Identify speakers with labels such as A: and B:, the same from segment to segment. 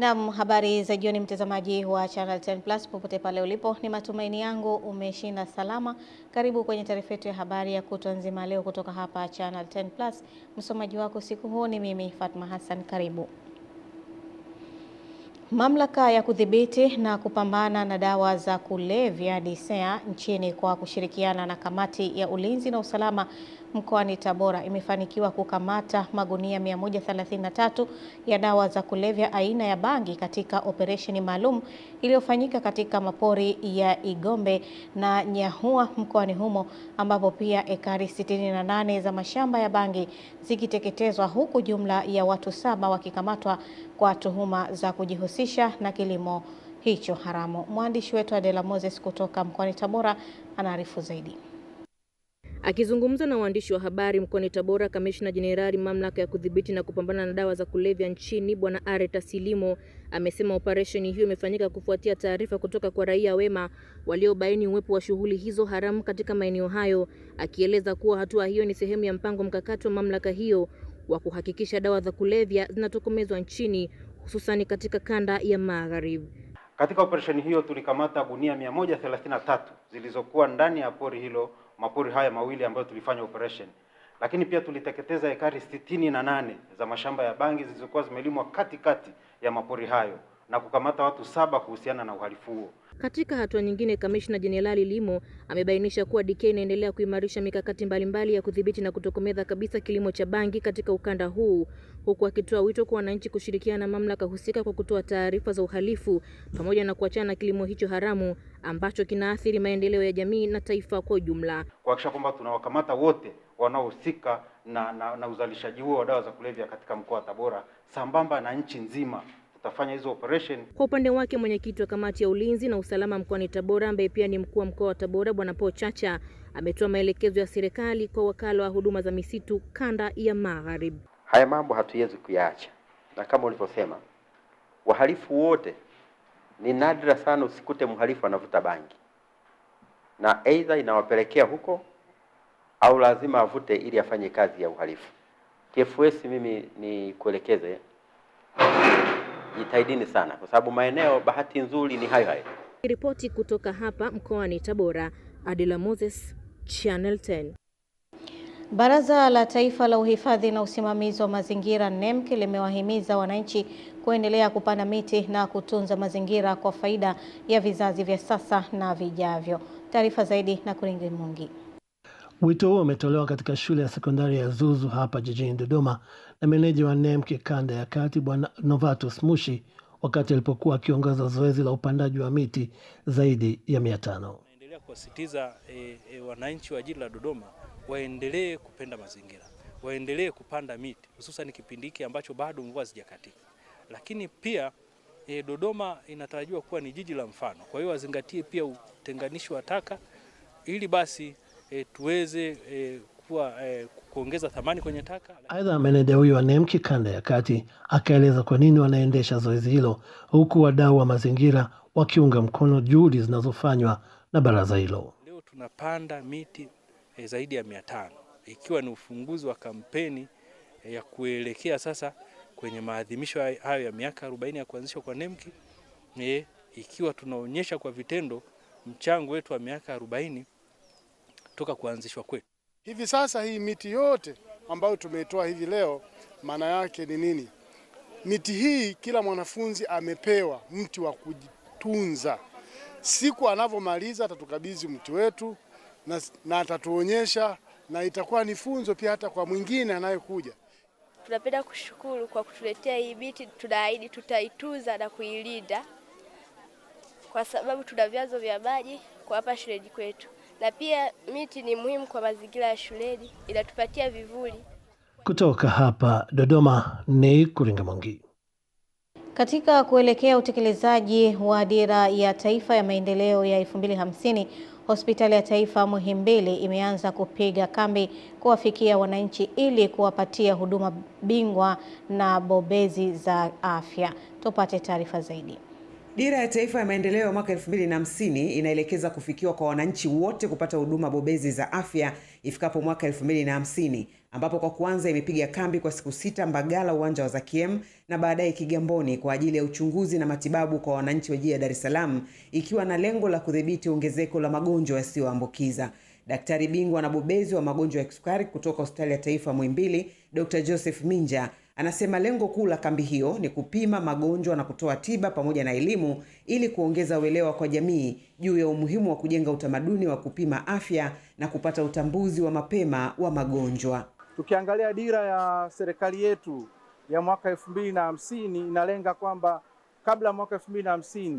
A: Naam, habari za jioni mtazamaji wa Channel 10 Plus popote pale ulipo. Ni matumaini yangu umeshinda salama. Karibu kwenye taarifa yetu ya habari ya kutwa nzima leo kutoka hapa Channel 10 Plus. Msomaji wako siku huu ni mimi Fatma Hassan. Karibu. Mamlaka ya kudhibiti na kupambana na dawa za kulevya DCEA nchini kwa kushirikiana na kamati ya ulinzi na usalama mkoani Tabora imefanikiwa kukamata magunia 133 ya dawa za kulevya aina ya bangi katika operesheni maalum iliyofanyika katika mapori ya Igombe na Nyahua mkoani humo, ambapo pia ekari 68 za mashamba ya bangi zikiteketezwa, huku jumla ya watu 7 wakikamatwa kwa tuhuma za kujihusisha na kilimo hicho haramu. Mwandishi wetu Adela Moses kutoka mkoani Tabora anaarifu zaidi.
B: Akizungumza na waandishi wa habari mkoani Tabora, Kamishna Jenerali Mamlaka ya kudhibiti na kupambana na dawa za kulevya nchini Bwana Areta Silimo amesema operesheni hiyo imefanyika kufuatia taarifa kutoka kwa raia wema waliobaini uwepo wa shughuli hizo haramu katika maeneo hayo, akieleza kuwa hatua hiyo ni sehemu ya mpango mkakati wa mamlaka hiyo wa kuhakikisha dawa za kulevya zinatokomezwa nchini, hususani katika kanda ya Magharibi.
C: Katika operesheni hiyo tulikamata gunia 133 zilizokuwa ndani ya pori hilo, mapori haya mawili ambayo tulifanya operation. Lakini pia tuliteketeza ekari 68 za mashamba ya bangi zilizokuwa zimelimwa katikati ya mapori hayo na kukamata watu 7 kuhusiana na uhalifu huo.
B: Katika hatua nyingine, Kamishna Jenerali Limo amebainisha kuwa DK inaendelea kuimarisha mikakati mbalimbali ya kudhibiti na kutokomeza kabisa kilimo cha bangi katika ukanda huu, huku akitoa wito kwa wananchi kushirikiana na mamlaka husika kwa kutoa taarifa za uhalifu pamoja na kuachana na kilimo hicho haramu ambacho kinaathiri maendeleo ya jamii na taifa kwa ujumla.
C: Kuhakikisha kwamba tunawakamata wote wanaohusika na uzalishaji huo wa dawa za kulevya katika mkoa wa Tabora sambamba na nchi nzima. Tutafanya hizo operation.
B: Kwa upande wake, mwenyekiti wa kamati ya ulinzi na usalama mkoani Tabora ambaye pia ni mkuu wa mkoa wa Tabora Bwana Paul Chacha ametoa maelekezo ya serikali kwa wakala wa huduma za misitu kanda ya Magharibi.
D: Haya mambo hatuwezi kuyaacha, na kama ulivyosema, wahalifu wote ni nadra sana usikute mhalifu anavuta bangi, na aidha inawapelekea huko au lazima avute ili afanye kazi ya uhalifu. TFS, mimi ni kuelekeze jitahidini sana, kwa sababu maeneo bahati nzuri ni hayo hayo.
B: Ripoti kutoka hapa mkoani Tabora, Adela Moses, Channel 10.
A: Baraza la Taifa la Uhifadhi na Usimamizi wa Mazingira NEMC limewahimiza wananchi kuendelea kupanda miti na kutunza mazingira kwa faida ya vizazi vya sasa na vijavyo. Taarifa zaidi na Kuringi Mungi.
E: Wito huo umetolewa katika shule ya sekondari ya Zuzu hapa jijini Dodoma na meneja wa NEMC kanda ya kati Bwana Novatus Mushi wakati alipokuwa akiongoza zoezi la upandaji wa miti zaidi ya 500.
F: Naendelea kuwasitiza wananchi wa jiji la Dodoma waendelee kupenda mazingira, waendelee kupanda miti, hususan kipindi hiki ambacho bado mvua hazijakatika. Lakini pia Dodoma inatarajiwa kuwa ni jiji la mfano, kwa hiyo wazingatie pia utenganishi wa taka ili basi tuweze kuongeza thamani kwenye taka.
E: Aidha, meneja huyo wa NEMC kanda ya kati akaeleza kwa nini wanaendesha zoezi hilo, huku wadau wa mazingira wakiunga mkono juhudi zinazofanywa na baraza hilo.
F: Leo tunapanda miti zaidi ya 500 ikiwa ni ufunguzi wa kampeni ya kuelekea sasa kwenye maadhimisho hayo ya miaka 40 ya kuanzishwa kwa NEMC, ikiwa tunaonyesha kwa vitendo mchango wetu wa miaka 40 toka kuanzishwa kwetu.
G: Hivi sasa hii miti yote ambayo tumetoa hivi leo, maana yake ni nini? Miti hii kila mwanafunzi amepewa mti wa kujitunza. Siku anavyomaliza atatukabidhi mti wetu na atatuonyesha, na itakuwa ni funzo pia hata kwa mwingine anayekuja.
H: Tunapenda kushukuru kwa kutuletea hii miti, tunaahidi tutaitunza na kuilinda kwa sababu tuna vyanzo vya maji kwa hapa shuleni kwetu. Na pia miti ni muhimu kwa mazingira ya shuleni, inatupatia vivuli.
E: Kutoka hapa Dodoma ni Kuringa Mungi.
A: Katika kuelekea utekelezaji wa dira ya taifa ya maendeleo ya 2050, hospitali ya taifa Muhimbili imeanza kupiga kambi kuwafikia wananchi ili kuwapatia huduma bingwa na bobezi za afya. Tupate taarifa zaidi.
I: Dira ya Taifa ya Maendeleo ya mwaka 2050 inaelekeza kufikiwa kwa wananchi wote kupata huduma bobezi za afya ifikapo mwaka 2050, ambapo kwa kwanza imepiga kambi kwa siku 6 Mbagala, uwanja wa Zakiem, na baadaye Kigamboni kwa ajili ya uchunguzi na matibabu kwa wananchi wa jiji la Dar es Salaam, ikiwa na lengo la kudhibiti ongezeko la magonjwa yasiyoambukiza. Daktari bingwa na bobezi wa magonjwa ya kisukari kutoka Hospitali ya Taifa Muhimbili, Dr. Joseph Minja, anasema lengo kuu la kambi hiyo ni kupima magonjwa na kutoa tiba pamoja na elimu ili kuongeza uelewa kwa jamii juu ya umuhimu wa kujenga utamaduni wa kupima afya na kupata utambuzi wa mapema wa magonjwa.
J: Tukiangalia dira ya serikali yetu ya mwaka 2050 inalenga kwamba kabla ya mwaka 2050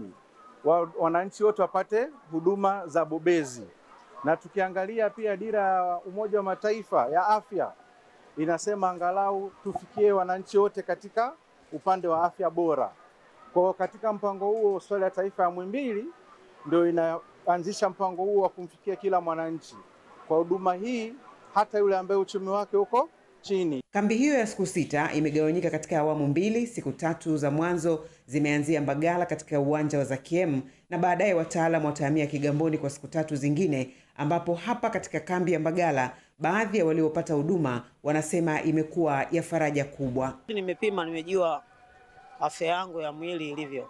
J: wananchi wote wapate huduma za bobezi. Na tukiangalia pia dira ya Umoja wa Mataifa ya afya inasema angalau tufikie wananchi wote katika upande wa afya bora. Kwa katika mpango huo, Hospitali ya Taifa ya Muhimbili ndio inaanzisha mpango huo wa kumfikia kila mwananchi kwa huduma hii, hata yule ambaye uchumi wake uko chini.
I: Kambi hiyo ya siku 6 imegawanyika katika awamu 2. Siku 3 za mwanzo zimeanzia Mbagala katika uwanja wa Zakiem, na baadaye wataalamu watahamia Kigamboni kwa siku 3 zingine, ambapo hapa katika kambi ya Mbagala baadhi ya waliopata huduma wanasema imekuwa ya faraja kubwa.
K: Nimepima, nimejua afya yangu ya mwili ilivyo.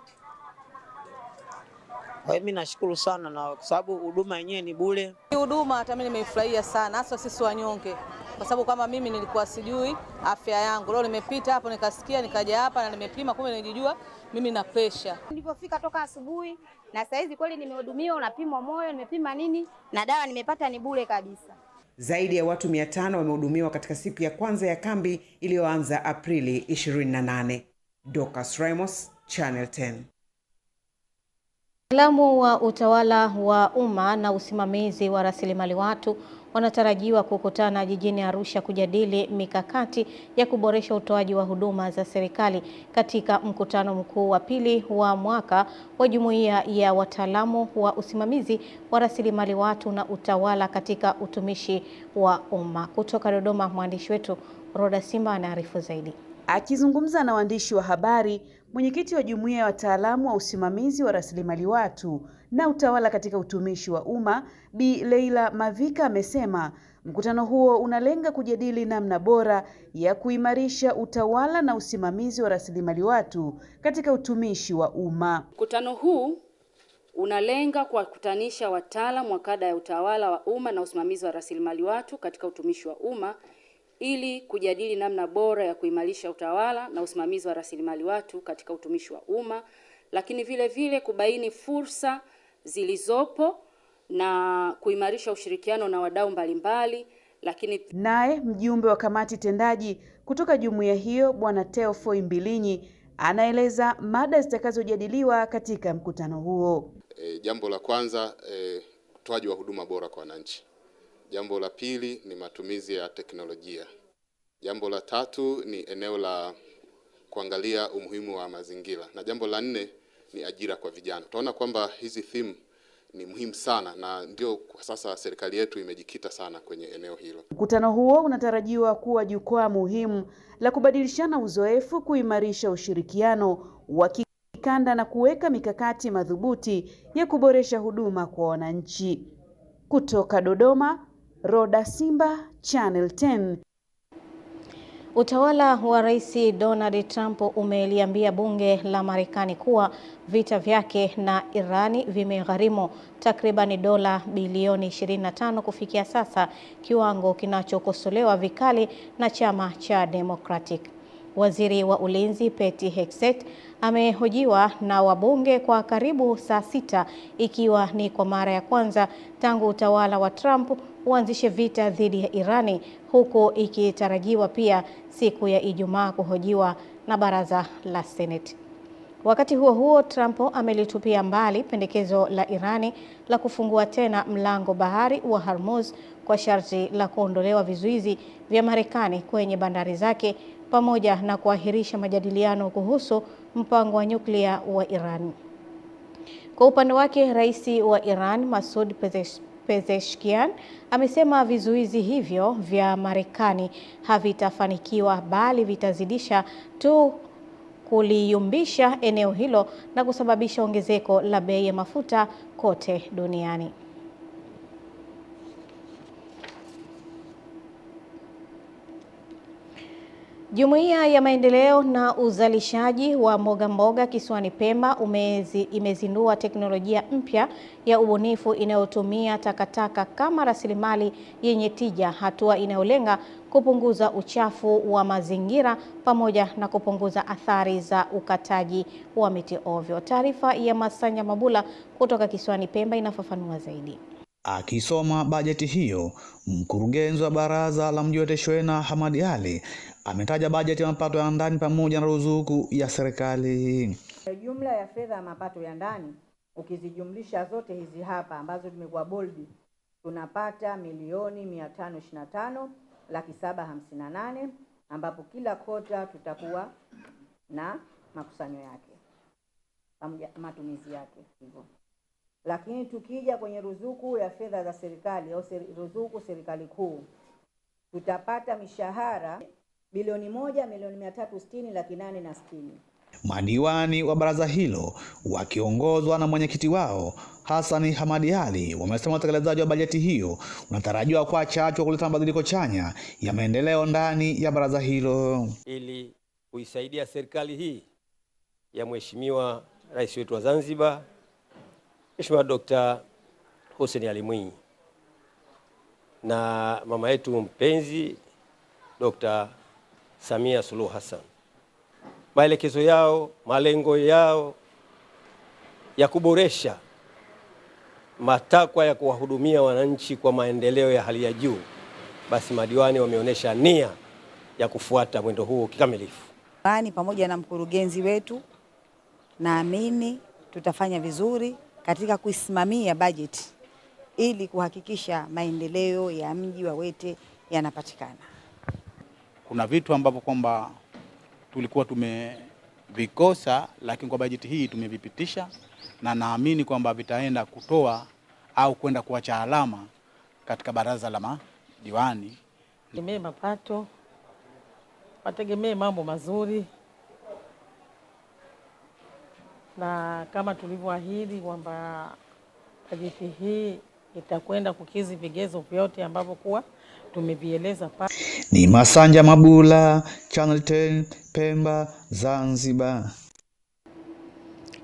K: Kwa hiyo mimi nashukuru sana, na kwa sababu huduma yenyewe ni bure.
L: Huduma hata mimi nimeifurahia sana, hasa sisi wanyonge. Kwa sababu kama mimi nilikuwa sijui afya yangu. Leo nimepita hapo nikasikia, nikaja hapa na nimepima, kumbe nilijua mimi na pressure.
M: Nilipofika toka asubuhi na saa hizi kweli nimehudumiwa, unapimwa moyo, nimepima nini na dawa nimepata ni bure kabisa.
I: Zaidi ya watu 500 wamehudumiwa katika siku ya kwanza ya kambi iliyoanza Aprili 28. Dorcas Ramos, Channel 10.
A: Wataalamu wa utawala wa umma na usimamizi wa rasilimali watu wanatarajiwa kukutana jijini Arusha kujadili mikakati ya kuboresha utoaji wa huduma za serikali katika mkutano mkuu wa pili wa mwaka wa Jumuiya ya Wataalamu wa Usimamizi wa Rasilimali Watu na Utawala katika Utumishi wa Umma. Kutoka Dodoma, mwandishi wetu Roda Simba anaarifu zaidi.
N: Akizungumza na waandishi wa habari, mwenyekiti wa Jumuiya ya Wataalamu wa Usimamizi wa Rasilimali Watu na Utawala katika Utumishi wa Umma, Bi Leila Mavika amesema mkutano huo unalenga kujadili namna bora ya kuimarisha utawala na usimamizi wa rasilimali watu katika utumishi wa umma.
O: Mkutano huu unalenga kuwakutanisha wataalamu wa kada ya utawala wa umma na usimamizi wa rasilimali watu katika utumishi wa umma ili kujadili namna bora ya kuimarisha utawala na usimamizi wa rasilimali watu katika utumishi wa umma, lakini vile vile kubaini fursa zilizopo na kuimarisha ushirikiano na wadau mbalimbali. Lakini
N: naye mjumbe wa kamati tendaji kutoka jumuiya hiyo Bwana Teofoi Mbilinyi anaeleza mada zitakazojadiliwa katika mkutano huo.
P: Jambo la kwanza, utoaji wa huduma bora kwa wananchi. Jambo la pili ni matumizi ya teknolojia. Jambo la tatu ni eneo la kuangalia umuhimu wa mazingira, na jambo la 4 ni ajira kwa vijana. Tunaona kwamba hizi theme ni muhimu sana, na ndio kwa sasa serikali yetu imejikita sana kwenye eneo hilo.
N: Mkutano huo unatarajiwa kuwa jukwaa muhimu la kubadilishana uzoefu, kuimarisha ushirikiano wa kikanda na kuweka mikakati madhubuti ya kuboresha huduma kwa wananchi. Kutoka Dodoma, Roda Simba, Channel 10.
A: Utawala wa Rais Donald Trump umeliambia bunge la Marekani kuwa vita vyake na Irani vimegharimu takriban dola bilioni 25 kufikia sasa, kiwango kinachokosolewa vikali na chama cha Democratic. Waziri wa Ulinzi Pete Hegseth amehojiwa na wabunge kwa karibu saa 6, ikiwa ni kwa mara ya kwanza tangu utawala wa Trump uanzishe vita dhidi ya Irani, huku ikitarajiwa pia siku ya Ijumaa kuhojiwa na baraza la Senate. Wakati huo huo, Trump amelitupia mbali pendekezo la Irani la kufungua tena mlango bahari wa Hormuz kwa sharti la kuondolewa vizuizi vya Marekani kwenye bandari zake, pamoja na kuahirisha majadiliano kuhusu mpango wa nyuklia wa Iran. Kwa upande wake, Rais wa Iran Masoud Pezeshkian amesema vizuizi hivyo vya Marekani havitafanikiwa, bali vitazidisha tu kuliyumbisha eneo hilo na kusababisha ongezeko la bei ya mafuta kote duniani. Jumuiya ya maendeleo na uzalishaji wa mboga kisiwani Pemba imezindua teknolojia mpya ya ubunifu inayotumia takataka kama rasilimali yenye tija, hatua inayolenga kupunguza uchafu wa mazingira pamoja na kupunguza athari za ukataji wa miti ovyo. Taarifa ya Masanja Mabula kutoka kisiwani Pemba inafafanua zaidi.
Q: Akisoma bajeti hiyo, mkurugenzi wa baraza la mji wa Teshwena Hamadi Ali ametaja bajeti ya mapato ya ndani pamoja na ruzuku ya serikali.
R: Jumla ya fedha ya mapato ya ndani ukizijumlisha zote hizi hapa ambazo zimekuwa bold, tunapata milioni 525,758, ambapo kila kota tutakuwa na makusanyo yake pamoja matumizi yake hivyo. Lakini tukija kwenye ruzuku ya fedha za serikali au ruzuku serikali kuu, tutapata mishahara bilioni 1,360,860.
Q: Madiwani wa baraza hilo wakiongozwa na mwenyekiti wao Hassan Hamadi Ali wamesema utekelezaji wa bajeti hiyo unatarajiwa kwa chachu kuleta mabadiliko chanya ya maendeleo ndani ya baraza hilo,
S: ili kuisaidia serikali hii ya Mheshimiwa Rais wetu wa Zanzibar, Mheshimiwa Dr. Hussein Ali Mwinyi, na mama yetu mpenzi Dr. Samia Suluhu Hassan. Maelekezo yao, malengo yao ya kuboresha matakwa ya kuwahudumia wananchi kwa maendeleo ya hali ya juu, basi madiwani wameonyesha nia ya kufuata mwendo huo kikamilifu.
R: Pamoja na mkurugenzi wetu, naamini tutafanya vizuri katika kuisimamia bajeti ili kuhakikisha maendeleo ya mji wa Wete yanapatikana.
J: Kuna vitu ambavyo kwamba tulikuwa tumevikosa, lakini kwa bajeti hii tumevipitisha, na naamini kwamba vitaenda kutoa au kwenda kuacha alama katika baraza la madiwani.
T: Tegemee mapato, wategemee mambo mazuri, na kama tulivyoahidi kwamba bajeti hii itakwenda kukizi vigezo vyote ambavyo kuwa tumevieleza pale.
Q: Ni Masanja Mabula, Channel 10, Pemba, Zanzibar.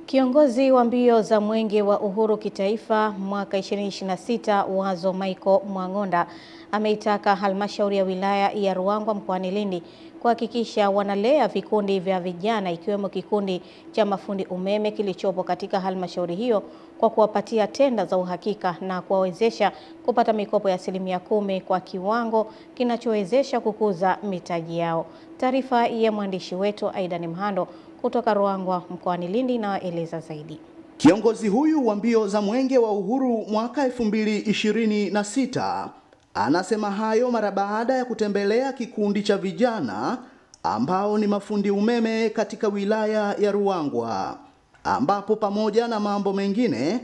A: Kiongozi wa mbio za Mwenge wa Uhuru kitaifa mwaka 2026 Wazo Michael Mwang'onda ameitaka halmashauri ya wilaya ya Ruangwa mkoani Lindi kuhakikisha wanalea vikundi vya vijana ikiwemo kikundi cha mafundi umeme kilichopo katika halmashauri hiyo kwa kuwapatia tenda za uhakika na kuwawezesha kupata mikopo ya 10% kwa kiwango kinachowezesha kukuza mitaji yao. Taarifa ya mwandishi wetu Aidan Mhando kutoka Ruangwa mkoani Lindi na eleza zaidi.
U: Kiongozi huyu wa mbio za Mwenge wa Uhuru mwaka 2026 anasema hayo mara baada ya kutembelea kikundi cha vijana ambao ni mafundi umeme katika wilaya ya Ruangwa, ambapo pamoja na mambo mengine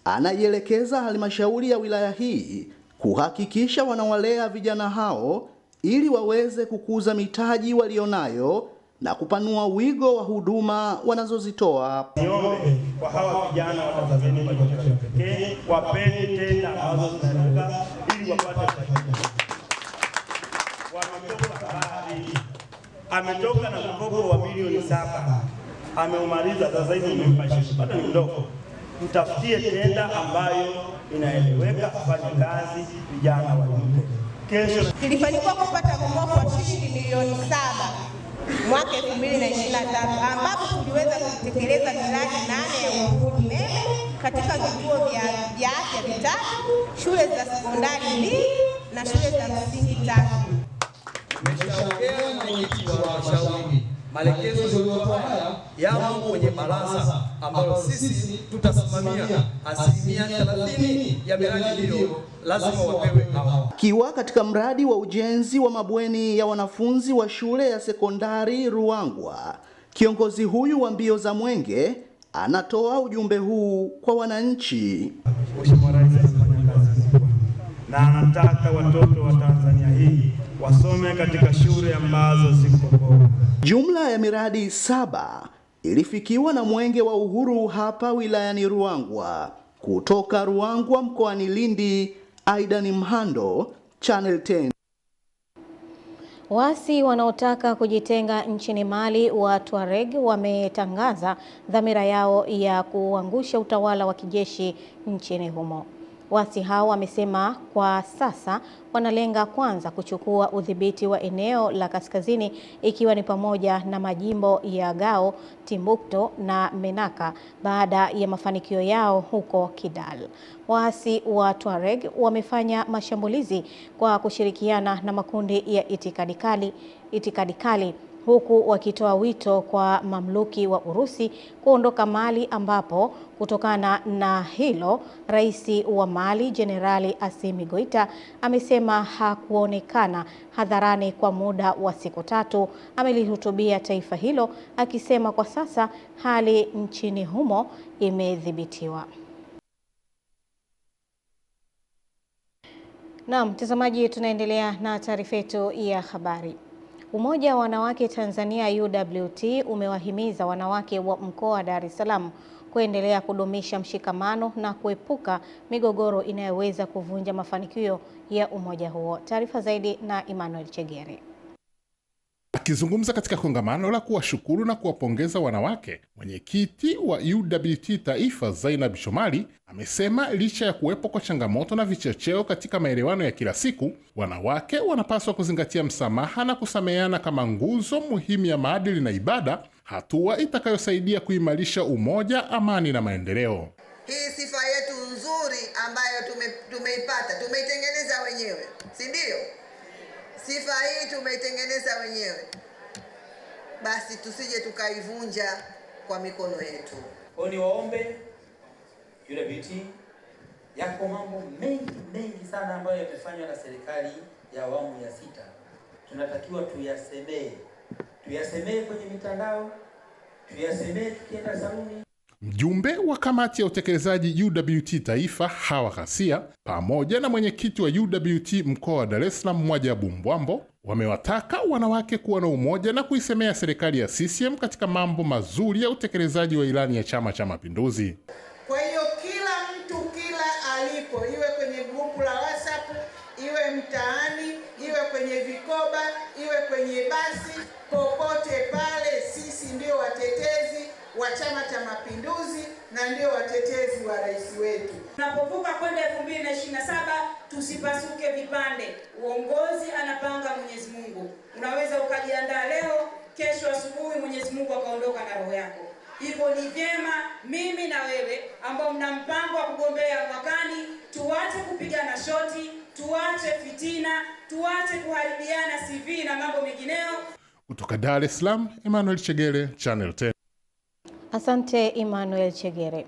U: anaielekeza halmashauri ya wilaya hii kuhakikisha wanawalea vijana hao ili waweze kukuza mitaji walionayo na kupanua wigo wa huduma wanazozitoa.
V: Niombe kwa hawa vijana wa Tanzania pekee wapeni tenda ambazo zinatoka ili wapate faida. Wametoka habari, ametoka na mkopo wa milioni 7, ameumaliza sasa hivi umempasha, bado ni mdogo. Mtafutie tenda ambayo inaeleweka, afanye kazi, vijana walipe. Kesho
W: tulifanikiwa kupata mkopo wa shilingi milioni 7 mwaka 2023 ambapo tuliweza kutekeleza miradi 8 ya ufundi umeme katika vituo vya afya 3, shule za sekondari 2 na shule za msingi 3.
X: Nimeshaongea na mwenyekiti wa halmashauri, maelekezo yaliyotoa yamo kwenye baraza ambalo sisi tutasimamia 30% ya miradi hiyo lazima wapewe hawa.
U: Kiwa katika mradi wa ujenzi wa mabweni ya wanafunzi wa shule ya sekondari Ruangwa, kiongozi huyu wa mbio za Mwenge anatoa ujumbe huu kwa wananchi.
V: Mheshimiwa Rais anafanya kazi kubwa na anataka watoto wa Tanzania hii
X: wasome katika shule ambazo ziko bora.
U: Jumla ya miradi 7 ilifikiwa na Mwenge wa Uhuru hapa wilayani Ruangwa. Kutoka Ruangwa mkoani Lindi, Aidan Mhando, Channel 10.
A: Waasi wanaotaka kujitenga nchini Mali wa Tuareg wametangaza dhamira yao ya kuangusha utawala wa kijeshi nchini humo. Waasi hao wamesema kwa sasa wanalenga kwanza kuchukua udhibiti wa eneo la kaskazini ikiwa ni pamoja na majimbo ya Gao, Timbuktu na Menaka baada ya mafanikio yao huko Kidal. Waasi wa Tuareg wamefanya mashambulizi kwa kushirikiana na makundi ya itikadi kali huku wakitoa wito kwa mamluki wa Urusi kuondoka Mali, ambapo kutokana na hilo Rais wa Mali Jenerali Assimi Goita amesema hakuonekana hadharani kwa muda wa siku 3. Amelihutubia taifa hilo akisema kwa sasa hali nchini humo imedhibitiwa. Naam, mtazamaji, tunaendelea na taarifa yetu ya habari. Umoja wa Wanawake Tanzania UWT umewahimiza wanawake wa mkoa wa Dar es Salaam kuendelea kudumisha mshikamano na kuepuka migogoro inayoweza kuvunja mafanikio ya umoja huo. Taarifa zaidi na Emmanuel Chegere.
B: Akizungumza katika kongamano la kuwashukuru na kuwapongeza wanawake, mwenyekiti wa UWT Taifa Zainab Shomari amesema licha ya kuwepo kwa changamoto na vichocheo katika maelewano ya kila siku, wanawake wanapaswa kuzingatia msamaha na kusameheana kama nguzo muhimu ya maadili na ibada, hatua itakayosaidia kuimarisha umoja, amani na maendeleo.
C: Hii sifa yetu nzuri ambayo tumeipata, tumeitengeneza wenyewe, si ndio? Sifa hii tumeitengeneza wenyewe, basi tusije tukaivunja kwa mikono yetu.
D: Kwa ni waombe UWT, yako mambo mengi sana ambayo yamefanywa na serikali ya awamu ya 6. Tunatakiwa tuyasemee kwenye mitandao, tuyasemee tukienda saluni.
B: Mjumbe wa kamati ya utekelezaji UWT Taifa Hawa Ghasia pamoja na mwenyekiti wa UWT mkoa wa Dar es Salaam Mwajabu Mbwambo wamewataka wanawake kuwa na umoja na kuisemea serikali ya CCM katika mambo mazuri ya utekelezaji wa ilani ya Chama cha Mapinduzi.
F: Kwa hiyo kila mtu kila alipo, iwe kwenye grupu la WhatsApp, iwe mtaani, iwe kwenye vikoba, iwe kwenye basi, popote pale, sisi ndio watetezi wa Chama cha Mapinduzi na ndio watetezi wa rais wetu.
Y: Tunapovuka kwenda 2027 tusipasuke vipande. Uongozi anapanga Mwenyezi Mungu. Unaweza ukajiandaa leo, kesho asubuhi Mwenyezi Mungu akaondoka na roho yako. Hivyo ni vyema mimi na wewe ambao mna mpango wa kugombea mwakani, tuache kupigana shoti, tuache fitina, tuache kuharibiana CV na mambo mengineyo.
B: Kutoka Dar es Salaam, Emmanuel Chegere, Channel 10.
A: Asante Emmanuel Chegere.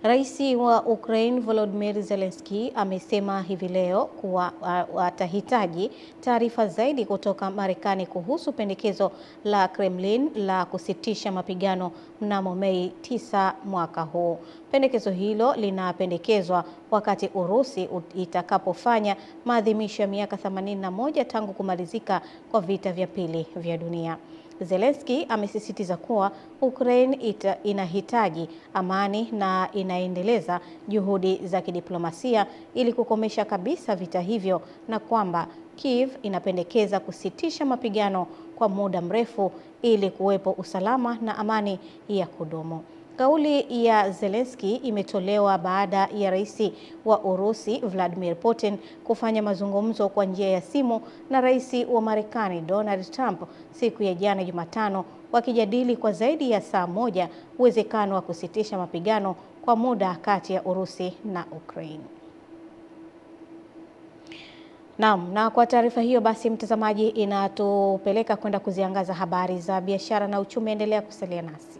A: Rais wa Ukraine Volodymyr Zelensky amesema hivi leo kuwa atahitaji taarifa zaidi kutoka Marekani kuhusu pendekezo la Kremlin la kusitisha mapigano mnamo Mei 9 mwaka huu. Pendekezo hilo linapendekezwa wakati Urusi itakapofanya maadhimisho ya miaka 81 tangu kumalizika kwa vita vya pili vya dunia. Zelensky amesisitiza kuwa Ukraine inahitaji amani na inaendeleza juhudi za kidiplomasia ili kukomesha kabisa vita hivyo, na kwamba Kiev inapendekeza kusitisha mapigano kwa muda mrefu ili kuwepo usalama na amani ya kudumu. Kauli ya Zelensky imetolewa baada ya rais wa Urusi Vladimir Putin kufanya mazungumzo kwa njia ya simu na rais wa Marekani Donald Trump siku ya jana Jumatano, wakijadili kwa zaidi ya saa moja uwezekano wa kusitisha mapigano kwa muda kati ya Urusi na Ukraine. Naam, na kwa taarifa hiyo basi mtazamaji, inatupeleka kwenda kuziangaza habari za biashara na uchumi. Endelea kusalia nasi.